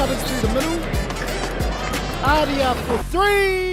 cutters through the middle. Aria for three.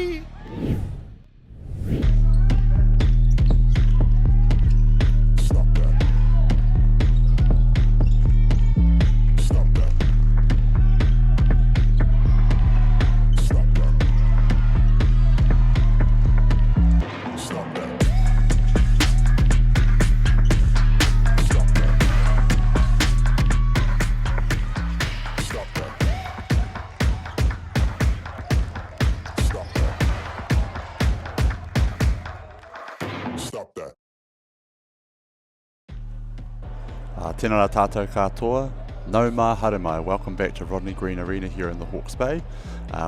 Tēnā tātou katoa, no mā haere mai. Welcome back to Rodney Green Arena here in the Hawke's Bay.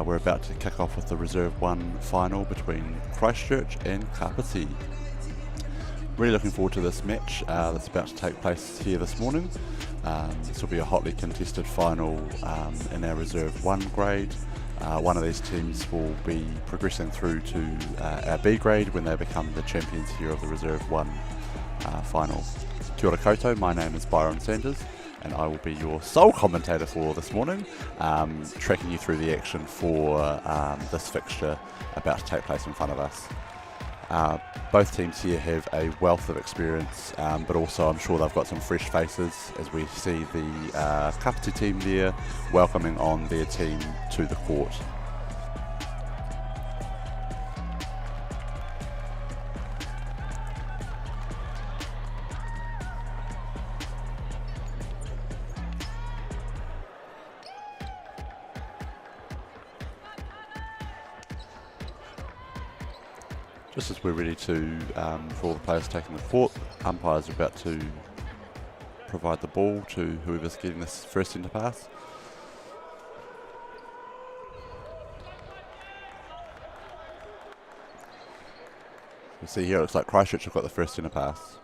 We're about to kick off with the Reserve 1 final between Christchurch and Kāpiti. Really looking forward to this match that's about to take place here this morning. This will be a hotly contested final in our Reserve 1 grade. One of these teams will be progressing through to our B grade when they become the champions here of the Reserve 1 final. Kia ora koutou, my name is Byron Sanders and I will be your sole commentator for this morning, tracking you through the action for this fixture about to take place in front of us. Both teams here have a wealth of experience, but also I'm sure they've got some fresh faces as we see the Kāpiti team there welcoming on their team to the court. Just as we're ready to, for all the players taking the court, umpires are about to provide the ball to whoever's getting this first centre pass. You see here, it looks like Christchurch have got the first centre pass.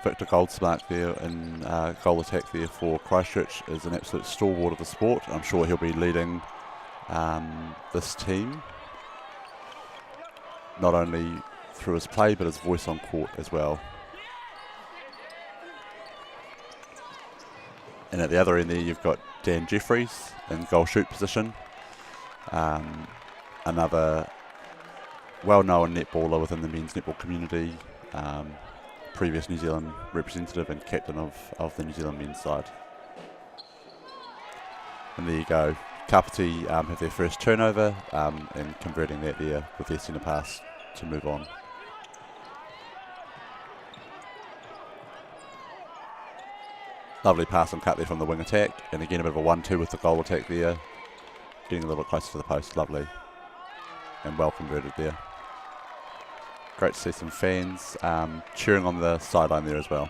Victor Goldsmark there in goal attack there for Christchurch is an absolute stalwart of the sport. I'm sure he'll be leading this team, not only through his play but his voice on court as well. And at the other end there you've got Dan Jeffries in goal shoot position, another well-known netballer within the men's netball community, previous New Zealand representative and captain of the New Zealand men's side. And there you go, Kāpiti have their first turnover and converting that there with their centre pass to move on. Lovely pass and cut there from the wing attack, and again a bit of a 1-2 with the goal attack there, getting a little bit closer to the post, lovely, and well converted there. Great to see some fans cheering on the sideline there as well.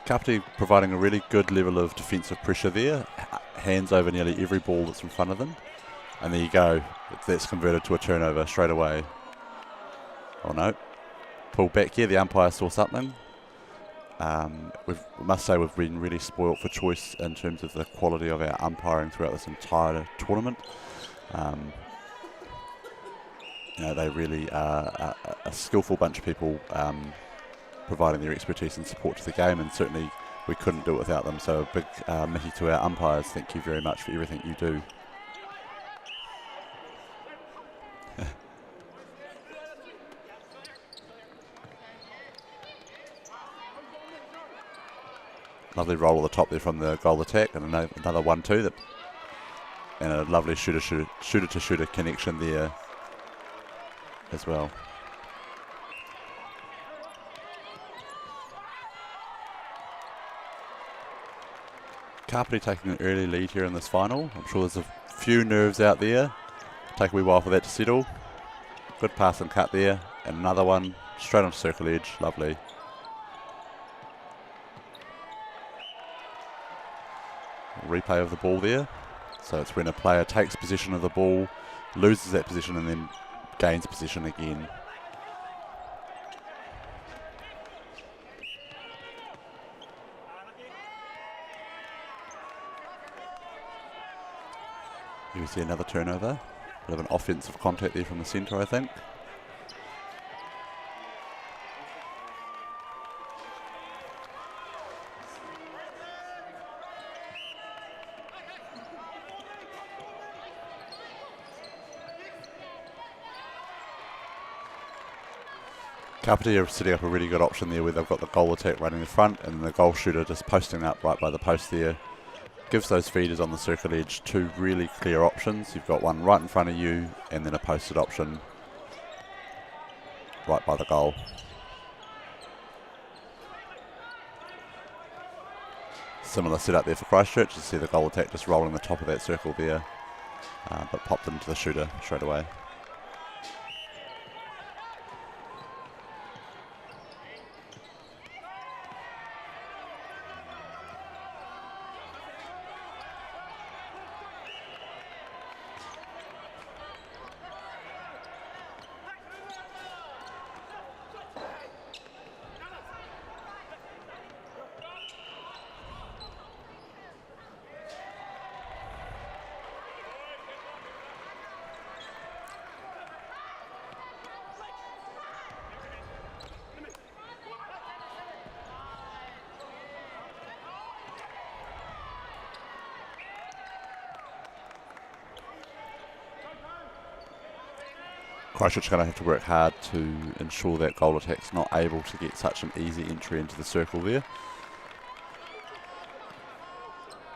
Kāpiti providing a really good level of defensive pressure there, hands over nearly every ball that's in front of them. And there you go, that's converted to a turnover straight away. Oh no, pull back here, the umpire saw something. We must say we've been really spoilt for choice in terms of the quality of our umpiring throughout this entire tournament. You know, they really are a skillful bunch of people providing their expertise and support to the game, and certainly we couldn't do it without them. So a big mihi to our umpires, thank you very much for everything you do. Lovely roll at the top there from the goal attack, and another 1-2 and a lovely shooter-to-shooter connection there as well. Kāpiti taking an early lead here in this final. I'm sure there's a few nerves out there. Take a wee while for that to settle. Good pass and cut there, and another one straight on circle edge, lovely. Replay of the ball there. So it's when a player takes possession of the ball, loses that position and then gains possession again. We see another turnover. Bit of an offensive contact there from the centre, I think. Kāpiti are setting up a really good option there where they've got the goal attack running in front and the goal shooter just posting up right by the post there. Gives those feeders on the circle edge two really clear options. You've got one right in front of you and then a posted option right by the goal. Similar setup there for Christchurch. You see the goal attack just rolling the top of that circle there, but popped into the shooter straight away. Christchurch are going to have to work hard to ensure that goal attack's not able to get such an easy entry into the circle there.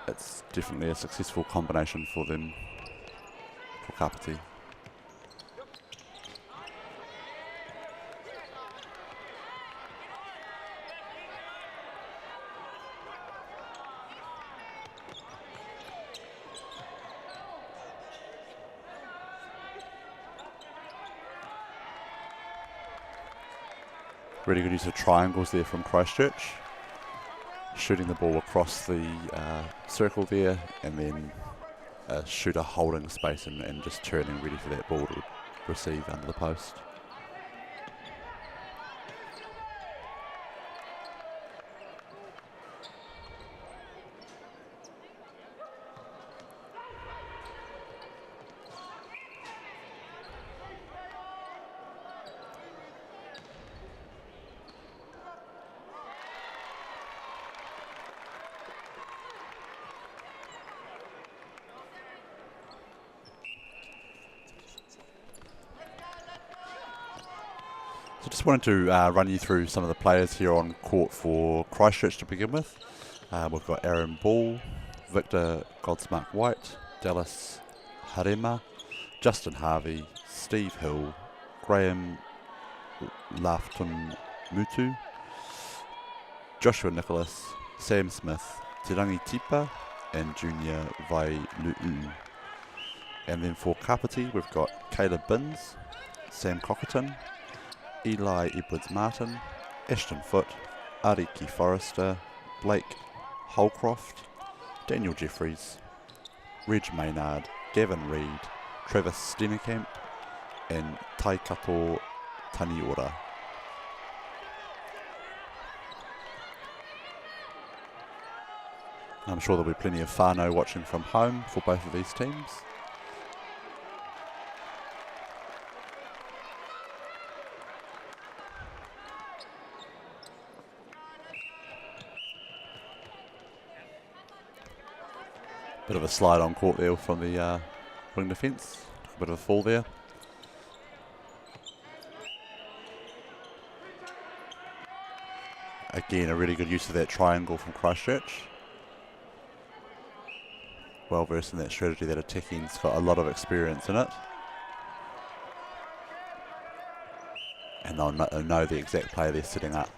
It's definitely a successful combination for them, for Kāpiti. Really good use of triangles there from Christchurch. Shooting the ball across the circle there and then a shooter holding space and just turning ready for that ball to receive under the post. So just wanted to run you through some of the players here on court for Christchurch to begin with. We've got Aaron Ball, Victor Godsmark White, Dallas Harema, Justin Harvey, Steve Hill, Graham Lafton Mutu, Joshua Nicholas, Sam Smith, Te Rangi Tipa and Junior Vai Lu'u. And then for Kāpiti we've got Caleb Binns, Sam Cockerton, Eli Edwards-Martin, Ashton Foote, Ariki Forrester, Blake Holcroft, Daniel Jeffries, Reg Maynard, Gavin Reid, Travis Stennekamp and Taikato Taniora. I'm sure there'll be plenty of whānau watching from home for both of these teams. Bit of a slide on court there from the wing defence. Took a bit of a fall there. Again, a really good use of that triangle from Christchurch. Well versed in that strategy. That attacking's got a lot of experience in it. And they'll know the exact player they're sitting up.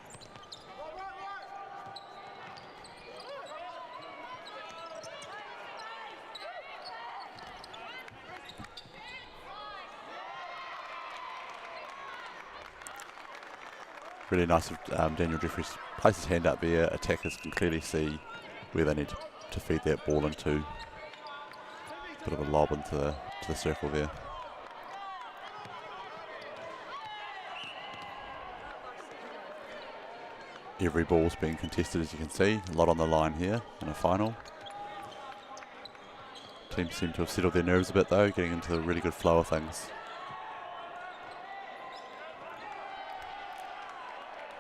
Really nice of Daniel Jeffries. Place his hand up there. Attackers can clearly see where they need to feed that ball into. Bit of a lob into the circle there. Every ball's being contested, as you can see. A lot on the line here in a final. Teams seem to have settled their nerves a bit though, getting into the really good flow of things.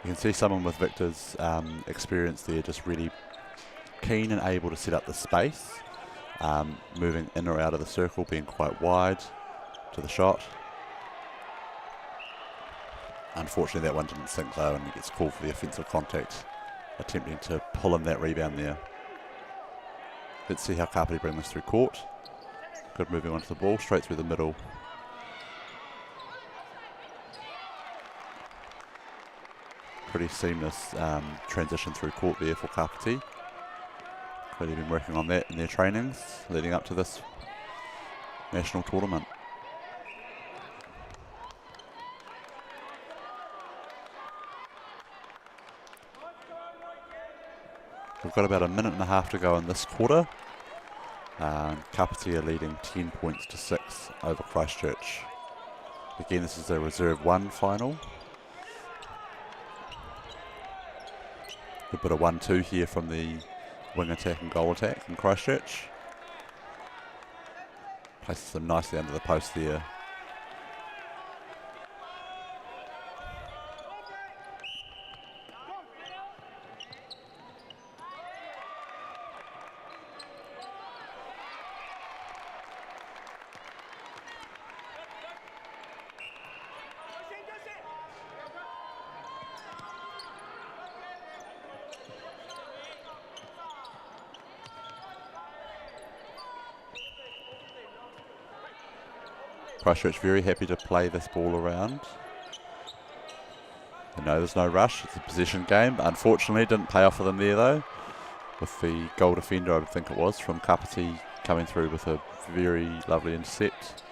You can see someone with Victor's experience there, just really keen and able to set up the space, moving in or out of the circle, being quite wide to the shot. Unfortunately that one didn't sink though, and he gets called for the offensive contact, attempting to pull in that rebound there. Let's see how Kāpiti bring this through court. Good moving onto the ball, straight through the middle. Pretty seamless transition through court there for Kāpiti. Clearly been working on that in their trainings leading up to this national tournament. We've got about a minute and a half to go in this quarter. Kāpiti are leading 10 points to 6 over Christchurch. Again, this is a Reserve 1 final. A bit of 1-2 here from the wing attack and goal attack in Christchurch. Places them nicely under the post there. Christchurch very happy to play this ball around. They know there's no rush, it's a possession game. Unfortunately, it didn't pay off for them there though, with the goal defender, I would think it was, from Kāpiti coming through with a very lovely intercept.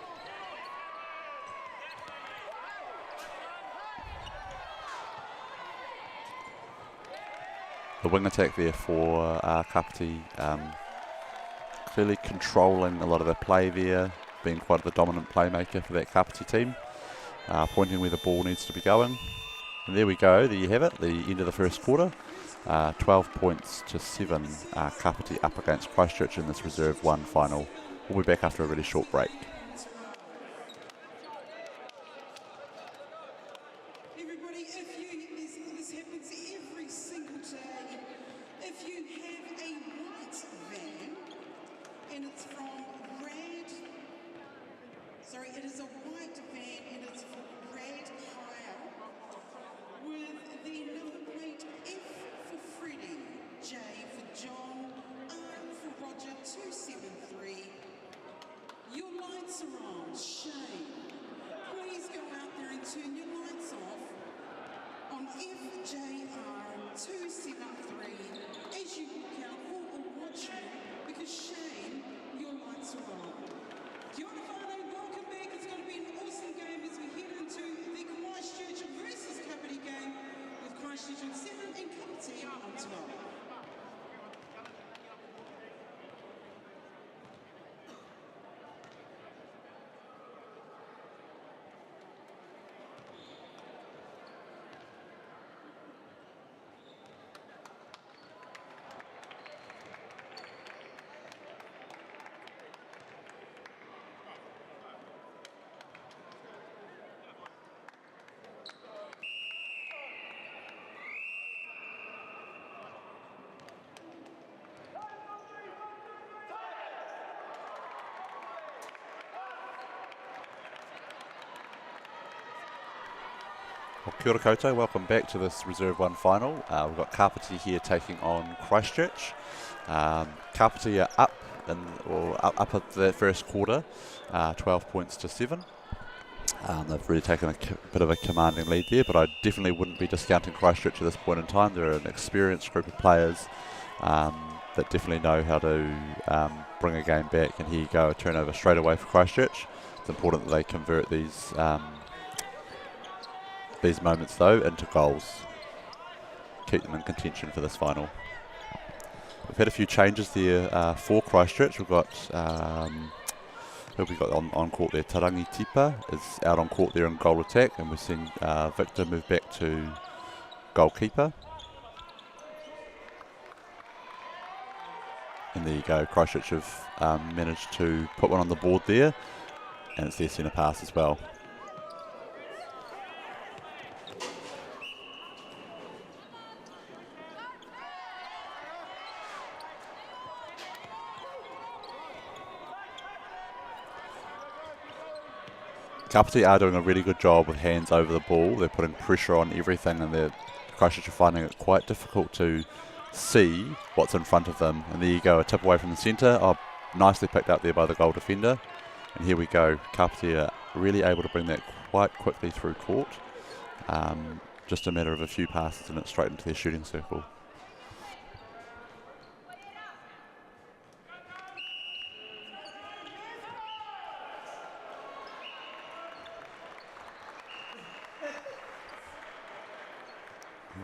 The wing attack there for Kāpiti, clearly controlling a lot of the play there, being quite the dominant playmaker for that Kāpiti team, pointing where the ball needs to be going. And there we go, there you have it, the end of the first quarter. 12 points to 7, Kāpiti up against Christchurch in this Reserve 1 final. We'll be back after a really short break. Well, kia ora koutou, welcome back to this Reserve 1 final. We've got Kāpiti here taking on Christchurch. Kāpiti are up at the first quarter, 12 points to 7. They've really taken a bit of a commanding lead there, but I definitely wouldn't be discounting Christchurch at this point in time. They're an experienced group of players that definitely know how to bring a game back. And here you go, a turnover straight away for Christchurch. It's important that they convert these moments though into goals. Keep them in contention for this final. We've had a few changes there for Christchurch. We've got who have we got on court there? Tarangi Tipa is out on court there in goal attack, and we've seen Victor move back to goalkeeper. And there you go, Christchurch have managed to put one on the board there, and it's their centre pass as well. Kāpiti are doing a really good job with hands over the ball. They're putting pressure on everything, and Christchurch are finding it quite difficult to see what's in front of them. And there you go, a tip away from the centre. Oh, nicely picked up there by the goal defender. And here we go, Kāpiti are really able to bring that quite quickly through court. Just a matter of a few passes and it's straight into their shooting circle.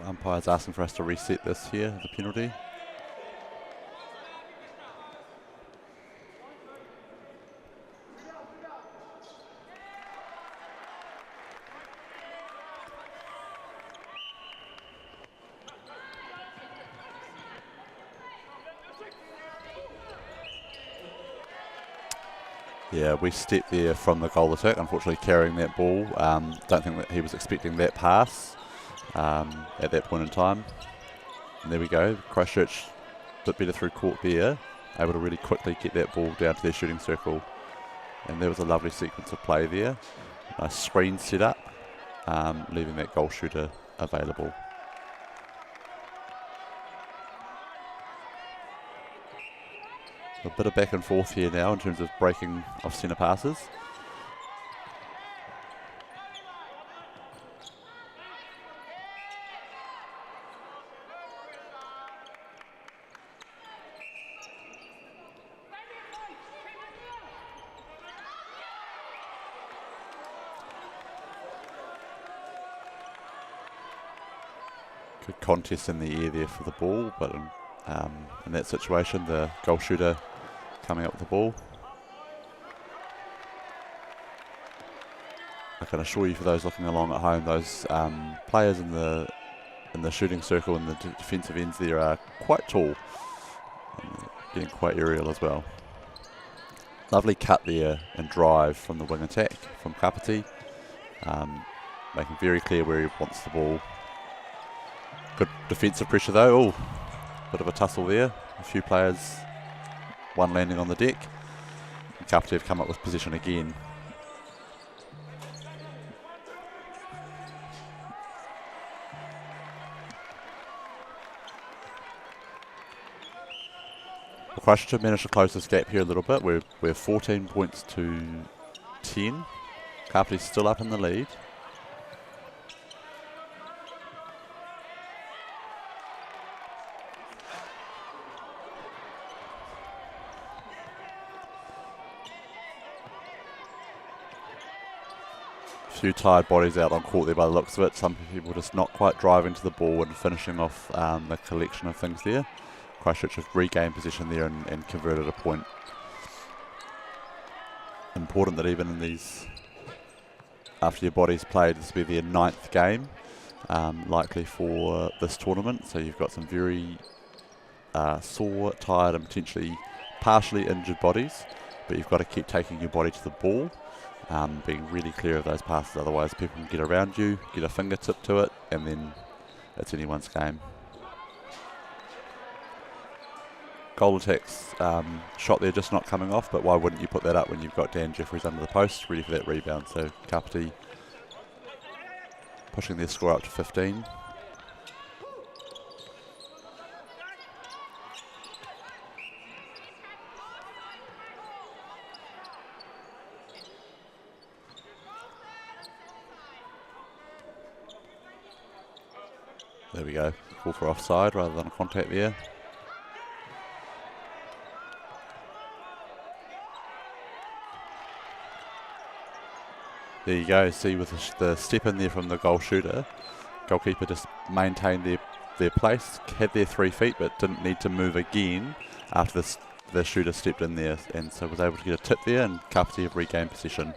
Umpire's asking for us to reset this here, the penalty. Yeah, we stepped there from the goal attack, unfortunately carrying that ball. Don't think that he was expecting that pass at that point in time. And there we go, Christchurch a bit better through court there, able to really quickly get that ball down to their shooting circle. And there was a lovely sequence of play there. Nice screen set up, leaving that goal shooter available. A bit of back and forth here now in terms of breaking off centre passes. Good contest in the air there for the ball, but in that situation the goal shooter coming up with the ball. I can assure you, for those looking along at home, those players in the shooting circle and the defensive ends there are quite tall, and getting quite aerial as well. Lovely cut there and drive from the wing attack from Kāpiti, making very clear where he wants the ball. Good defensive pressure though. Oh, bit of a tussle there. A few players, one landing on the deck. And Kāpiti have come up with possession again. Well, Christchurch have managed to close this gap here a little bit. We're 14 points to 10. Kāpiti's still up in the lead. Few tired bodies out on court there by the looks of it. Some people just not quite driving to the ball and finishing off the collection of things there. Christchurch have regained position there and converted a point. Important that even in these, after your body's played, this will be their 9th game likely for this tournament. So you've got some very sore, tired and potentially partially injured bodies, but you've got to keep taking your body to the ball. Being really clear of those passes, otherwise people can get around you, get a fingertip to it, and then it's anyone's game. Goal attacks shot there just not coming off, but why wouldn't you put that up when you've got Dan Jeffries under the post ready for that rebound? So Kāpiti pushing their score up to 15. There we go, call for offside rather than a contact there. There you go, see with the step in there from the goal shooter, goalkeeper just maintained their place, had their 3 feet but didn't need to move again after the shooter stepped in there, and so was able to get a tip there, and Kāpiti have regained possession.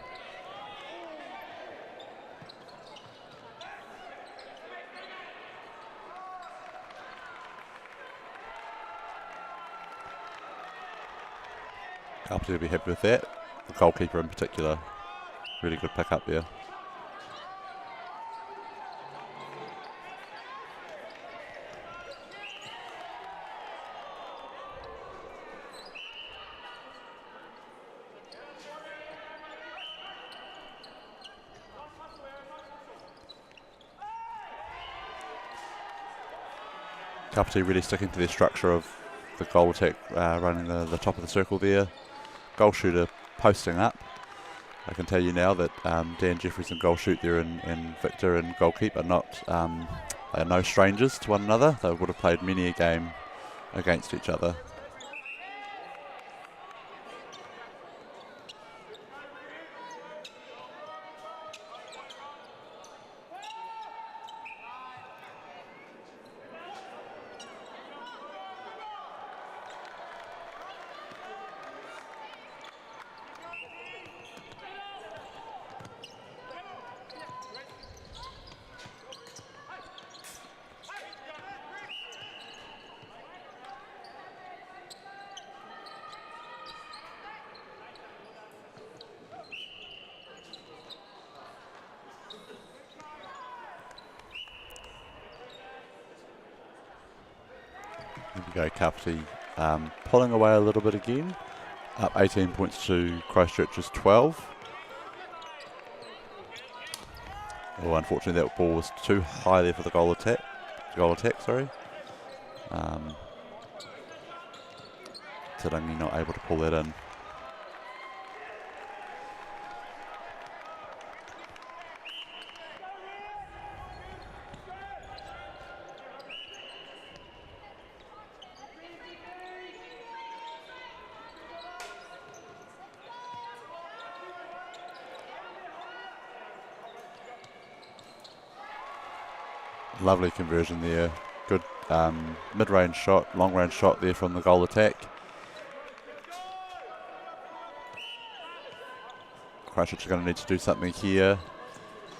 Kāpiti will be happy with that. The goalkeeper in particular, really good pick up there. Kāpiti really sticking to their structure of the goal attack, running the top of the circle there. Goal shooter posting up. I can tell you now that Dan Jeffries and goal shoot there and Victor and goalkeep are not, they are no strangers to one another. They would have played many a game against each other. There we go, Kāpiti pulling away a little bit again. Up 18 points to Christchurch's 12. Oh, unfortunately that ball was too high there for the goal attack. Sorry. Tarangi not able to pull that in. Lovely conversion there. Good mid-range shot, long-range shot there from the goal attack. Christchurch are going to need to do something here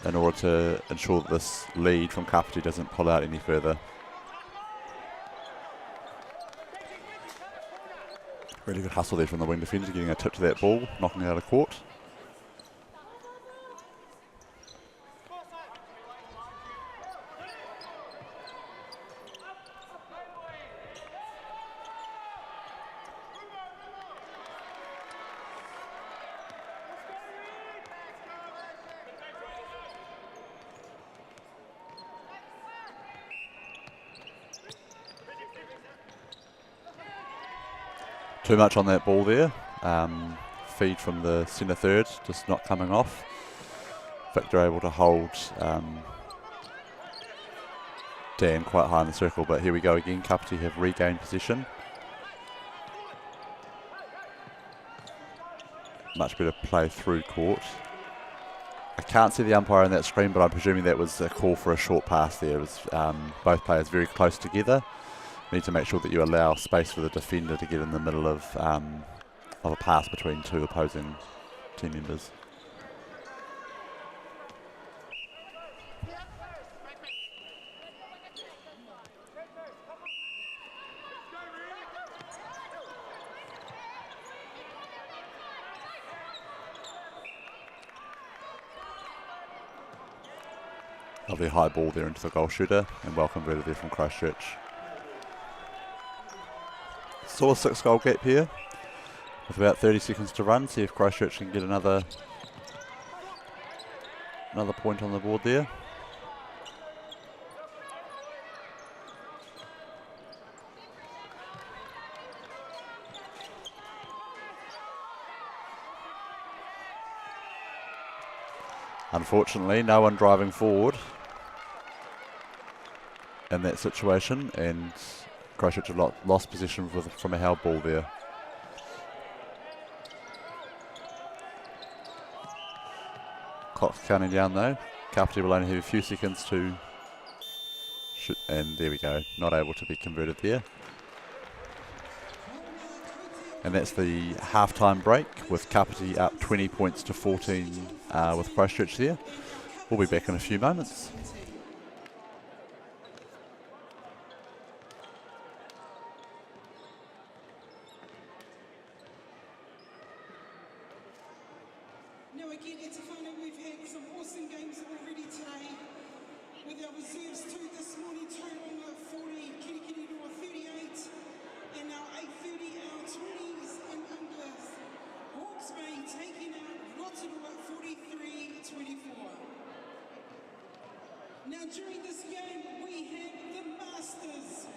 in order to ensure that this lead from Kāpiti doesn't pull out any further. Really good hustle there from the wing defender, getting a tip to that ball, knocking it out of court. Too much on that ball there. Feed from the centre third, just not coming off. Victor able to hold Dan quite high in the circle, but here we go again. Kāpiti have regained possession. Much better play through court. I can't see the umpire on that screen, but I'm presuming that was a call for a short pass there. It was both players very close together. You need to make sure that you allow space for the defender to get in the middle of a pass between two opposing team members. Lovely high ball there into the goal shooter, and well converted there from Christchurch. Saw a 6-goal gap here with about 30 seconds to run. See if Christchurch can get another point on the board there. Unfortunately, no one driving forward in that situation, and Christchurch have lost possession from a held ball there. Clock's counting down though. Kāpiti will only have a few seconds to shoot, and there we go. Not able to be converted there. And that's the half-time break with Kāpiti up 20 points to 14 with Christchurch there. We'll be back in a few moments. our reserves too this morning, totaling 40, Kirikiri Roa 38, and our 8:30, our 20s and unders. Hawke's Bay taking out Rotorua 43-24. Now during this game, we have the Masters,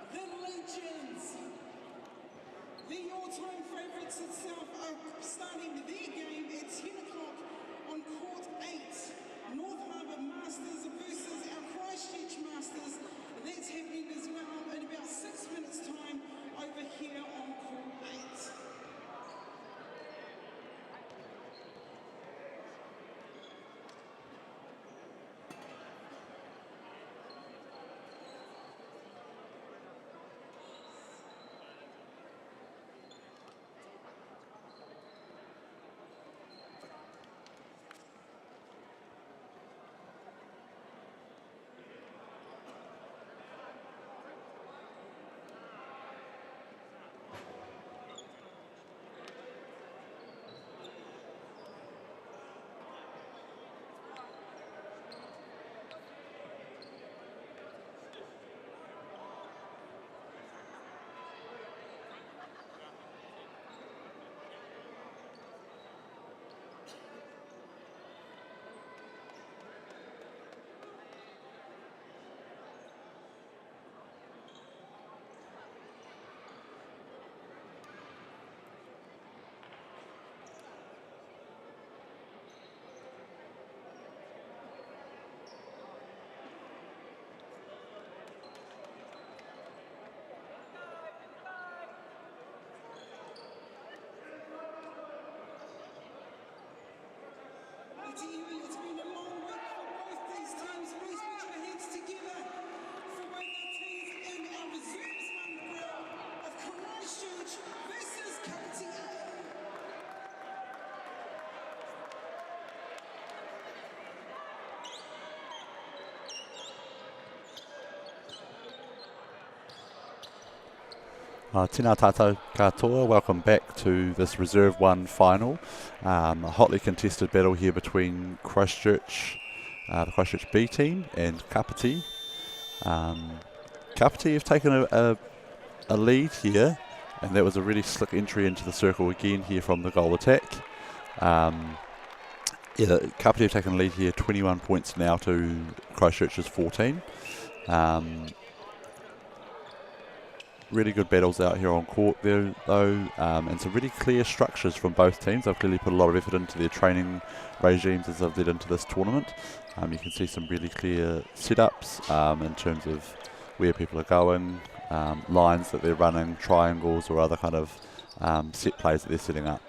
the Legends, the all-time favourites itself are starting their game at 10 o'clock on court 8. North Harbour Masters versus our Christchurch Masters. That's happening as well in about 6 minutes' time over here on court 8. It's been a long week for both these teams. Please put your hands together for both our teams and our reserves mongrel of Christchurch versus Kāpiti. Tēnā tātou katoa, welcome back to this Reserve 1 final. A hotly contested battle here between Christchurch, the Christchurch B team, and Kāpiti. Kāpiti have taken a lead here, and that was a really slick entry into the circle again here from the goal attack. Kāpiti have taken a lead here, 21 points now to Christchurch's 14. Really good battles out here on court there though, and some really clear structures from both teams. They've clearly put a lot of effort into their training regimes as they've led into this tournament. You can see some really clear setups in terms of where people are going, lines that they're running, triangles or other kind of set plays that they're setting up.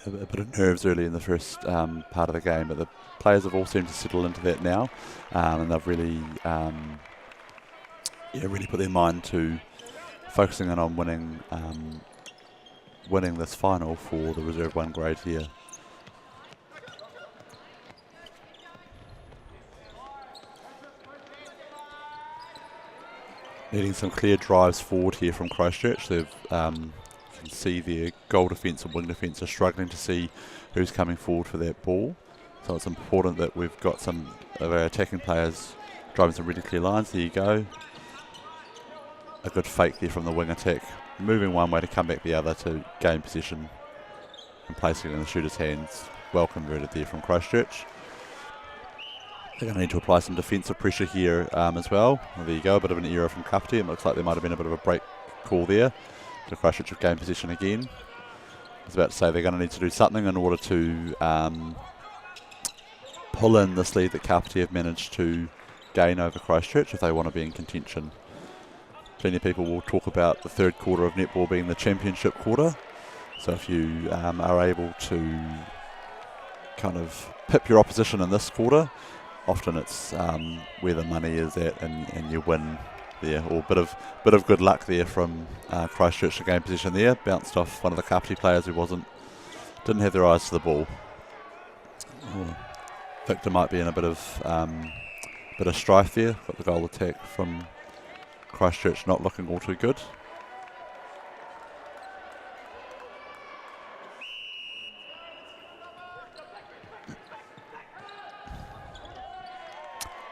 A bit of nerves early in the first part of the game, but the players have all seemed to settle into that now, and they've really really put their mind to focusing in on winning this final for the Reserve 1 grade here. Needing some clear drives forward here from Christchurch. They've can see their goal defence and wing defence are struggling to see who's coming forward for that ball. So it's important that we've got some of our attacking players driving some really clear lines. There you go. A good fake there from the wing attack. Moving one way to come back the other to gain possession and placing it in the shooter's hands. Well converted there from Christchurch. They're going to need to apply some defensive pressure here as well. There you go, a bit of an error from Kāpiti. It looks like there might have been a bit of a break call there. The Christchurch have gained position again. I was about to say they're going to need to do something in order to pull in this lead that Kāpiti have managed to gain over Christchurch if they want to be in contention. Plenty of people will talk about the third quarter of netball being the championship quarter. So if you are able to kind of pip your opposition in this quarter, often it's where the money is at and you win there. Or a bit of good luck there from Christchurch to gain position there. Bounced off one of the Kāpiti players who didn't have their eyes to the ball. Victor might be in a bit of strife there. Got the goal attack from Christchurch not looking all too good.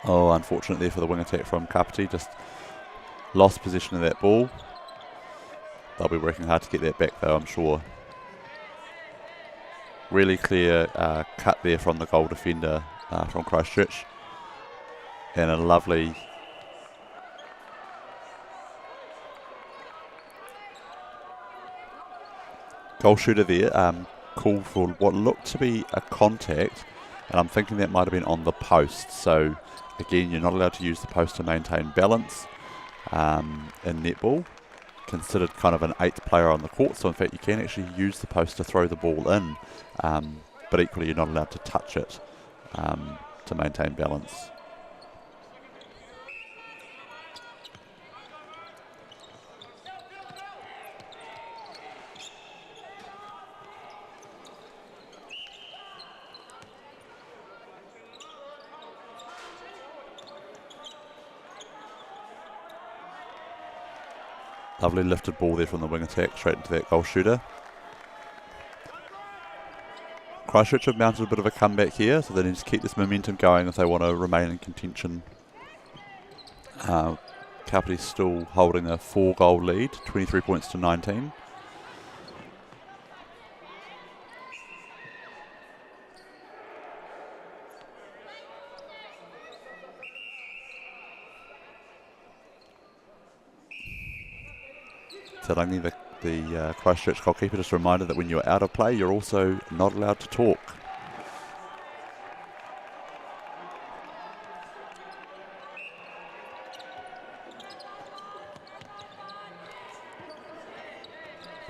Oh, unfortunately for the wing attack from Kāpiti, just lost possession of that ball. They'll be working hard to get that back though, I'm sure. Really clear cut there from the goal defender from Christchurch. And a lovely goal shooter there, called for what looked to be a contact, and I'm thinking that might have been on the post. So again, you're not allowed to use the post to maintain balance in netball. Considered kind of an 8th player on the court, so in fact you can actually use the post to throw the ball in, but equally you're not allowed to touch it to maintain balance. Lovely lifted ball there from the wing attack straight into that goal shooter. Christchurch have mounted a bit of a comeback here, so they need to keep this momentum going if they want to remain in contention. Kāpiti still holding a 4-goal lead, 23 points to 19. Tarangi, the Christchurch goalkeeper, just a reminder that when you're out of play, you're also not allowed to talk.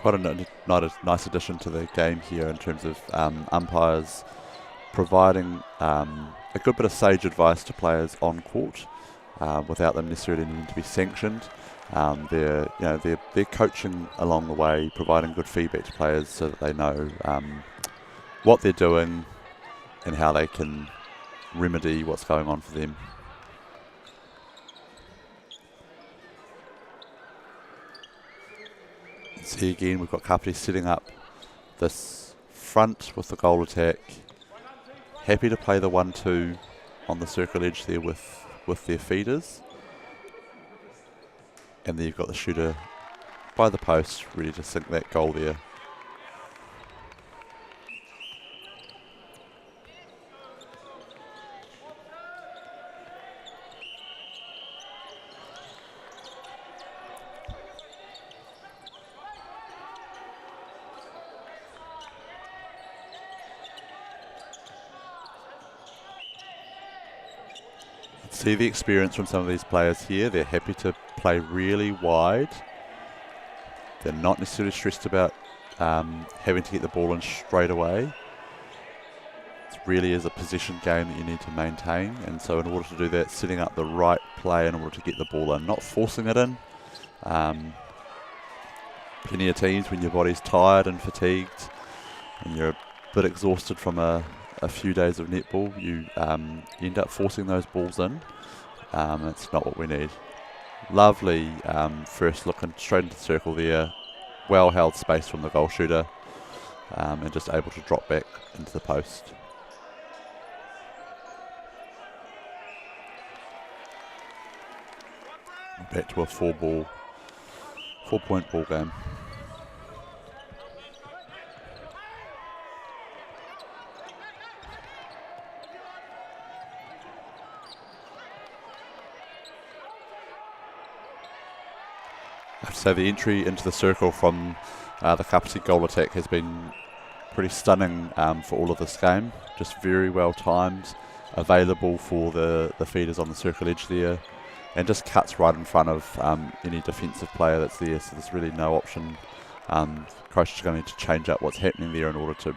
Quite a nice addition to the game here in terms of umpires providing a good bit of sage advice to players on court without them necessarily needing to be sanctioned. They're coaching along the way, providing good feedback to players so that they know what they're doing and how they can remedy what's going on for them. See again, we've got Kāpiti setting up this front with the goal attack. Happy to play the 1-2 on the circle edge there with their feeders. And then you've got the shooter by the post, ready to sink that goal there. See the experience from some of these players here. They're happy to play really wide. They're not necessarily stressed about having to get the ball in straight away. It really is a possession game that you need to maintain, and so in order to do that, setting up the right play in order to get the ball in, not forcing it in. Plenty of teams, when your body's tired and fatigued and you're a bit exhausted from a few days of netball, you end up forcing those balls in. It's not what we need. Lovely first look and straight into the circle there. Well held space from the goal shooter, and just able to drop back into the post. Back to a 4-point ball game. So the entry into the circle from the Kāpiti goal attack has been pretty stunning for all of this game. Just very well timed, available for the feeders on the circle edge there, and just cuts right in front of any defensive player that's there, so there's really no option. Christchurch is going to need to change up what's happening there in order to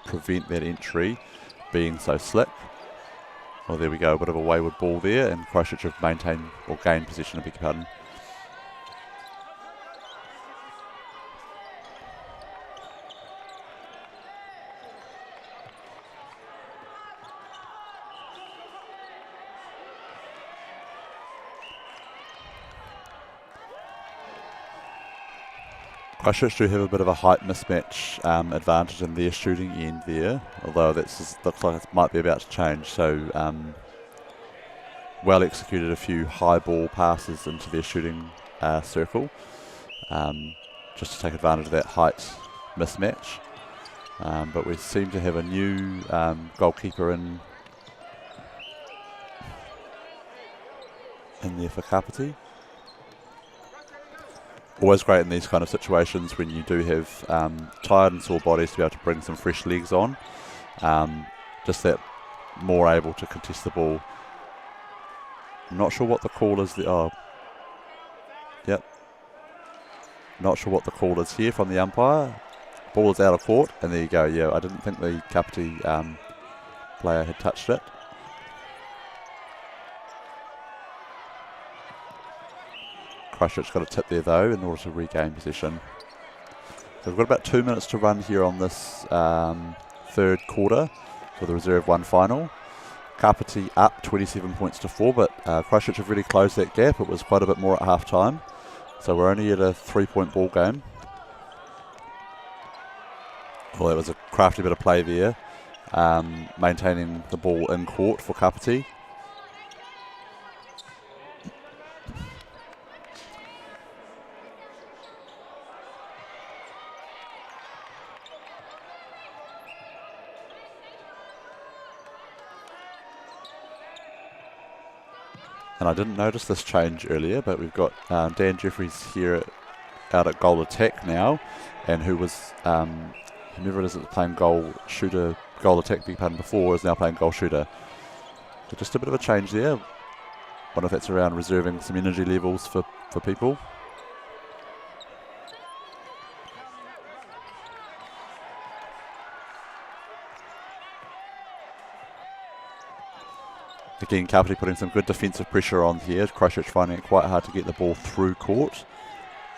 prevent that entry being so slick. Well, there we go, a bit of a wayward ball there, and Christchurch have maintained or gained possession, I beg your pardon. Christchurch do have a bit of a height mismatch advantage in their shooting end there, although that looks like it might be about to change. So well executed a few high ball passes into their shooting circle, just to take advantage of that height mismatch. But we seem to have a new goalkeeper in there for Kāpiti. Always great in these kind of situations when you do have tired and sore bodies to be able to bring some fresh legs on. Just that more able to contest the ball. I'm not sure what the call is. Yep. Not sure what the call is here from the umpire. Ball is out of court, and there you go. Yeah, I didn't think the Kāpiti player had touched it. Christchurch got a tip there though in order to regain possession. So we've got about 2 minutes to run here on this third quarter for the Reserve 1 final. Kāpiti up 27 points to 4, but Christchurch have really closed that gap. It was quite a bit more at half time. So we're only at a 3-point ball game. Well, that was a crafty bit of play there, maintaining the ball in court for Kāpiti. And I didn't notice this change earlier, but we've got Dan Jeffries here out at goal attack now, and who was whoever it is that's playing goal attack before is now playing goal shooter. So just a bit of a change there. Wonder if that's around reserving some energy levels for people. Again, Kāpiti putting some good defensive pressure on here. Christchurch finding it quite hard to get the ball through court.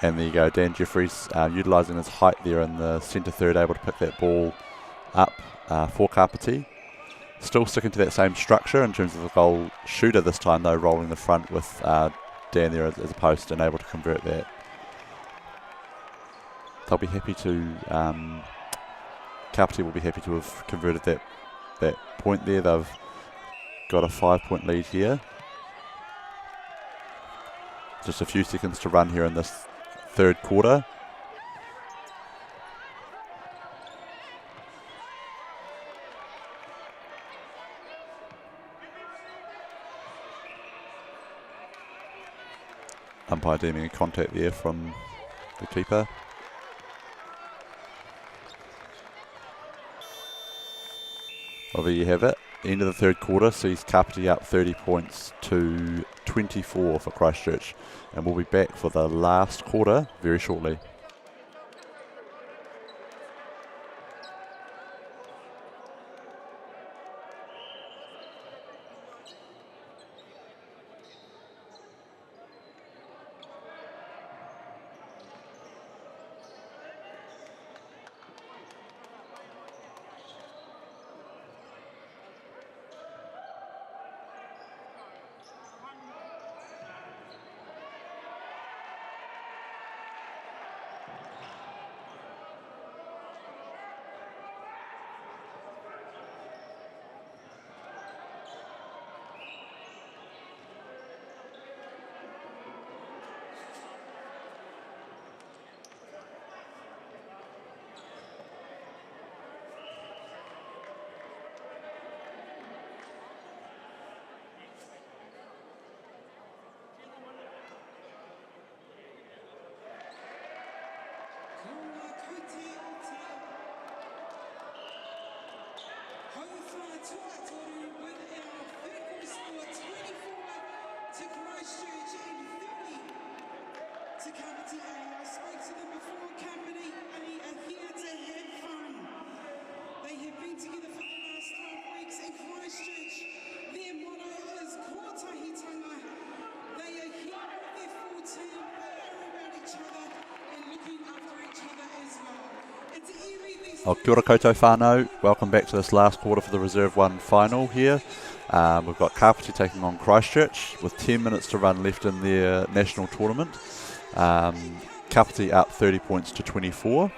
And there you go, Dan Jeffries utilising his height there in the centre third, able to pick that ball up for Kāpiti. Still sticking to that same structure in terms of the goal shooter this time though, rolling the front with Dan there as a post and able to convert that. They'll be happy to, Kāpiti will be happy to have converted that point there. They've got a 5-point lead here. Just a few seconds to run here in this third quarter. Umpire deeming a contact there from the keeper. Well, there you have it. End of the third quarter sees Kāpiti up 30 points to 24 for Christchurch, and we'll be back for the last quarter very shortly. Kia ora koutou whānau. Welcome back to this last quarter for the Reserve 1 final here. We've got Kāpiti taking on Christchurch with 10 minutes to run left in their national tournament. Kāpiti up 30 points to 24.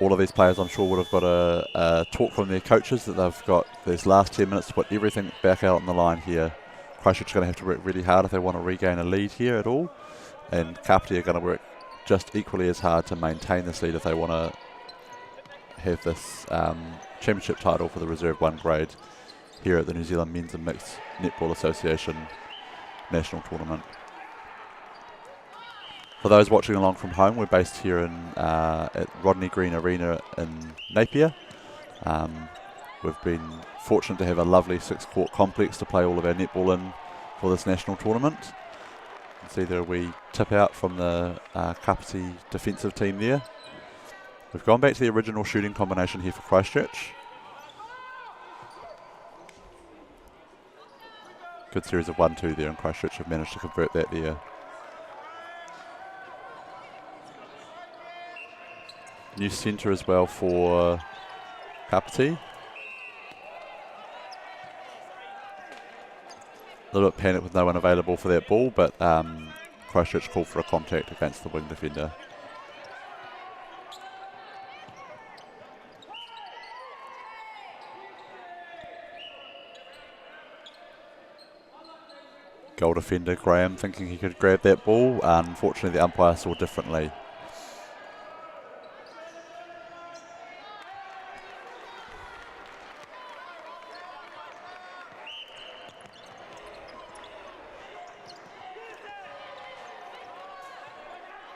all of these players, I'm sure, would have got a talk from their coaches that they've got these last 10 minutes to put everything back out on the line here. Christchurch are going to have to work really hard if they want to regain a lead here at all, and Kāpiti are going to work just equally as hard to maintain this lead if they want to have this championship title for the Reserve 1 grade here at the New Zealand Men's and Mixed Netball Association National Tournament. For those watching along from home, we're based here at Rodney Green Arena in Napier. We've been fortunate to have a lovely 6-court complex to play all of our netball in for this national tournament. You can see there we tip out from the Kāpiti defensive team there. We've gone back to the original shooting combination here for Christchurch. Good series of 1-2 there, and Christchurch have managed to convert that there. New centre as well for Kāpiti. A little bit panicked with no one available for that ball, but Christchurch called for a contact against the wing defender. Goal defender Graham thinking he could grab that ball. Unfortunately, the umpire saw differently.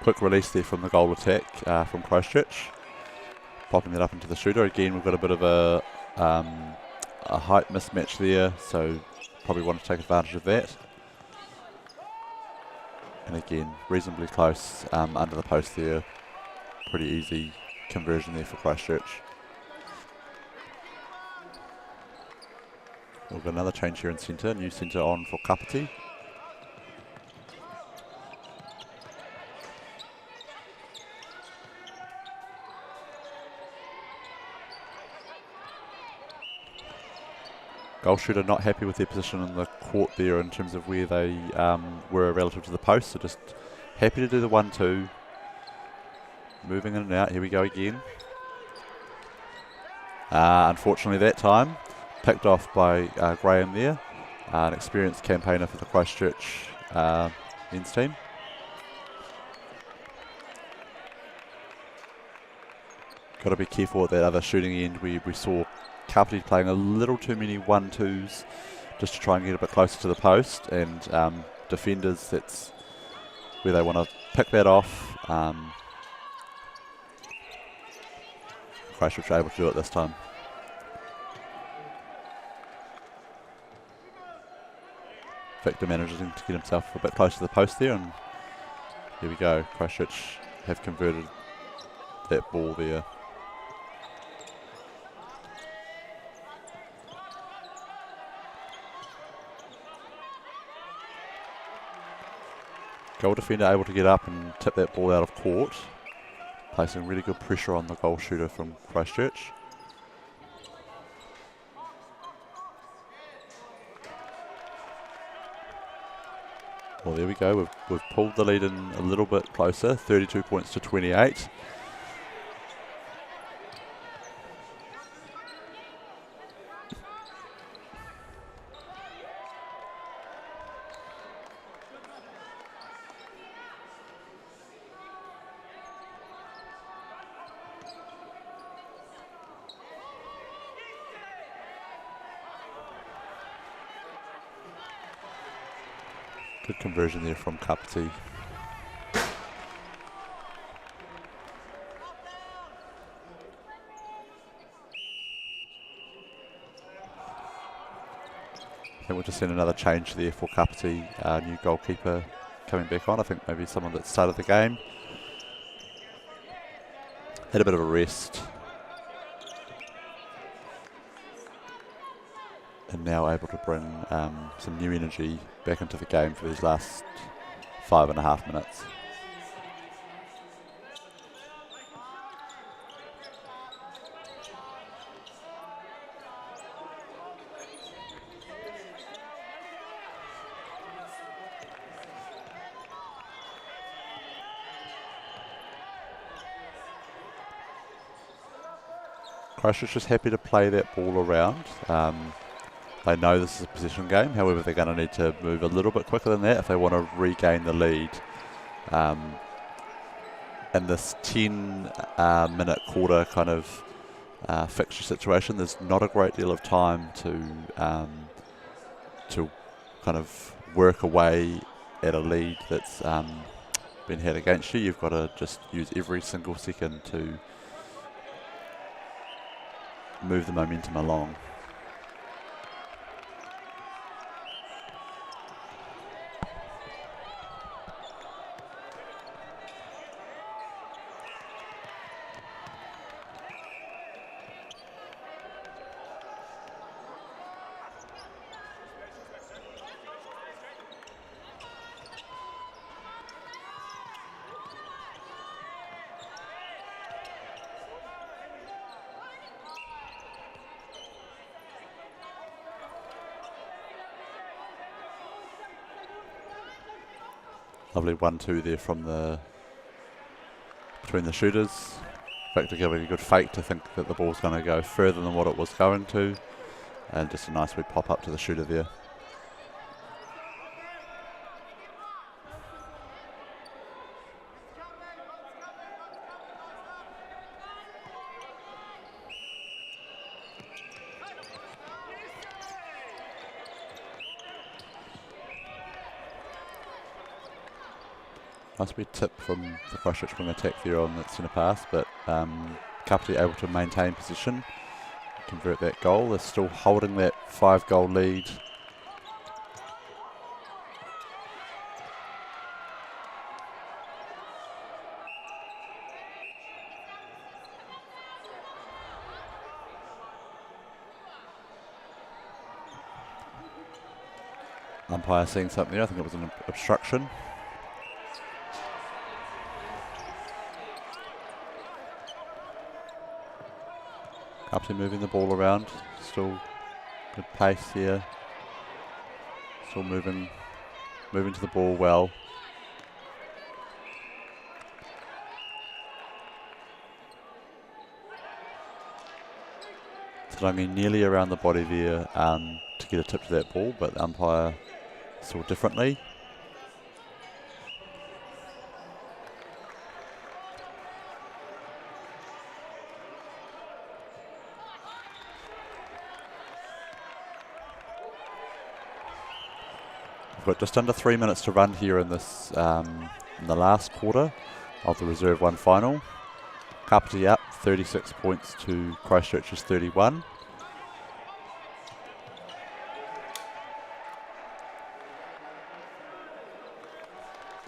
Quick release there from the goal attack from Christchurch, popping that up into the shooter. Again, we've got a bit of a height mismatch there, so probably want to take advantage of that. And again, reasonably close under the post there. Pretty easy conversion there for Christchurch. We've got another change here in centre, new centre on for Kāpiti. Goal shooter not happy with their position in the court there in terms of where they were relative to the post, so just happy to do the 1-2. Moving in and out, here we go again. Unfortunately that time, picked off by Graham there, an experienced campaigner for the Christchurch men's team. Got to be careful at that other shooting end. We saw Kāpiti playing a little too many 1-2s just to try and get a bit closer to the post, and defenders, that's where they want to pick that off. Christchurch are able to do it this time. Victor manages to get himself a bit closer to the post there, and here we go. Christchurch have converted that ball there. Goal defender able to get up and tip that ball out of court, placing really good pressure on the goal shooter from Christchurch. Well, there we go. We've pulled the lead in a little bit closer, 32 points to 28. Good conversion there from Kāpiti. I think we'll just send another change there for Kāpiti, new goalkeeper coming back on. I think maybe someone that started the game. Had a bit of a rest. And now able to bring some new energy back into the game for these last 5.5 minutes. Christchurch is happy to play that ball around. They know this is a possession game, however they're going to need to move a little bit quicker than that if they want to regain the lead. In this 10-minute quarter kind of fixture situation, there's not a great deal of time to kind of work away at a lead that's been had against you. You've got to just use every single second to move the momentum along. Lovely 1-2 there from between the shooters. Victor giving a good fake to think that the ball's going to go further than what it was going to, and just a nice wee pop up to the shooter there. Nice wee tip from the Christchurch wing attack there on that centre pass, but Kāpiti able to maintain position, convert that goal. They're still holding that 5-goal lead. Umpire seeing something there. I think it was an obstruction. Kāpiti moving the ball around, still good pace here, still moving to the ball well. Tarangi nearly around the body there to get a tip to that ball, but the umpire saw differently. We've got just under 3 minutes to run here in this in the last quarter of the Reserve 1 final. Kāpiti up 36 points to Christchurch's 31.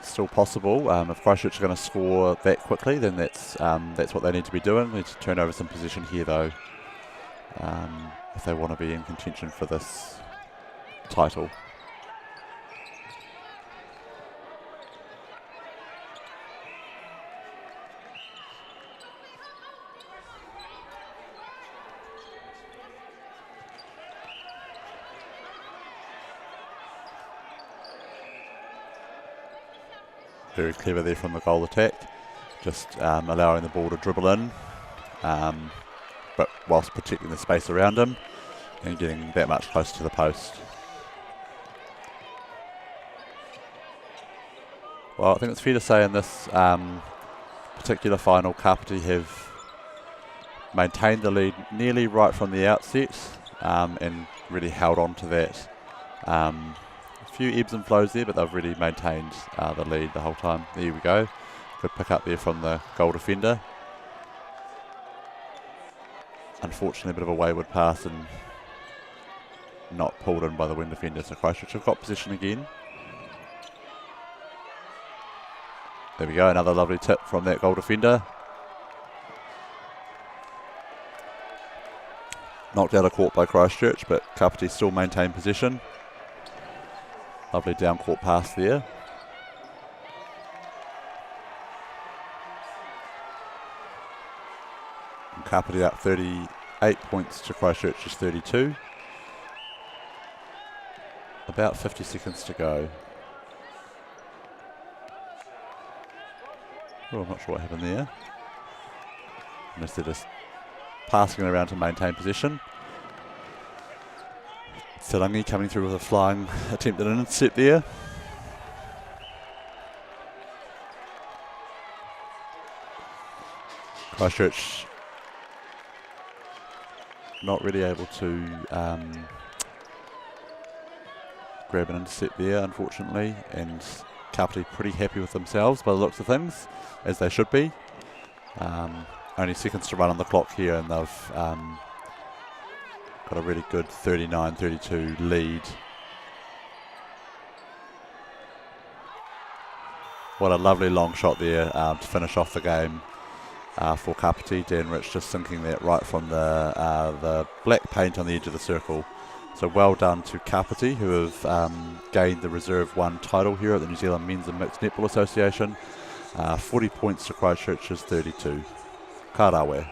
Still possible. If Christchurch are going to score that quickly, then that's what they need to be doing. They need to turn over some position here, though, if they want to be in contention for this title. Very clever there from the goal attack, just allowing the ball to dribble in, but whilst protecting the space around him and getting that much closer to the post. Well, I think it's fair to say in this particular final, Kāpiti have maintained the lead nearly right from the outset and really held on to that. Few ebbs and flows there, but they've really maintained the lead the whole time. There we go. Good pick up there from the goal defender. Unfortunately, a bit of a wayward pass and not pulled in by the wing defender. So Christchurch have got possession again. There we go. Another lovely tip from that goal defender. Knocked out of court by Christchurch, but Kāpiti still maintain possession. Lovely down court pass there. And Kāpiti up 38 points to Christchurch's 32. About 50 seconds to go. Oh, I'm not sure what happened there. Unless they're just passing it around to maintain possession. Sarangi coming through with a flying attempt at an intercept there. Christchurch not really able to grab an intercept there, unfortunately, and Kāpiti pretty happy with themselves by the looks of things, as they should be. Only seconds to run on the clock here, and they've got a really good 39-32 lead. What a lovely long shot there to finish off the game for Kāpiti. Dan Rich just sinking that right from the black paint on the edge of the circle. So well done to Kāpiti, who have gained the Reserve 1 title here at the New Zealand Men's and Mixed Netball Association. 40 points to Christchurch's 32. Ka rawe.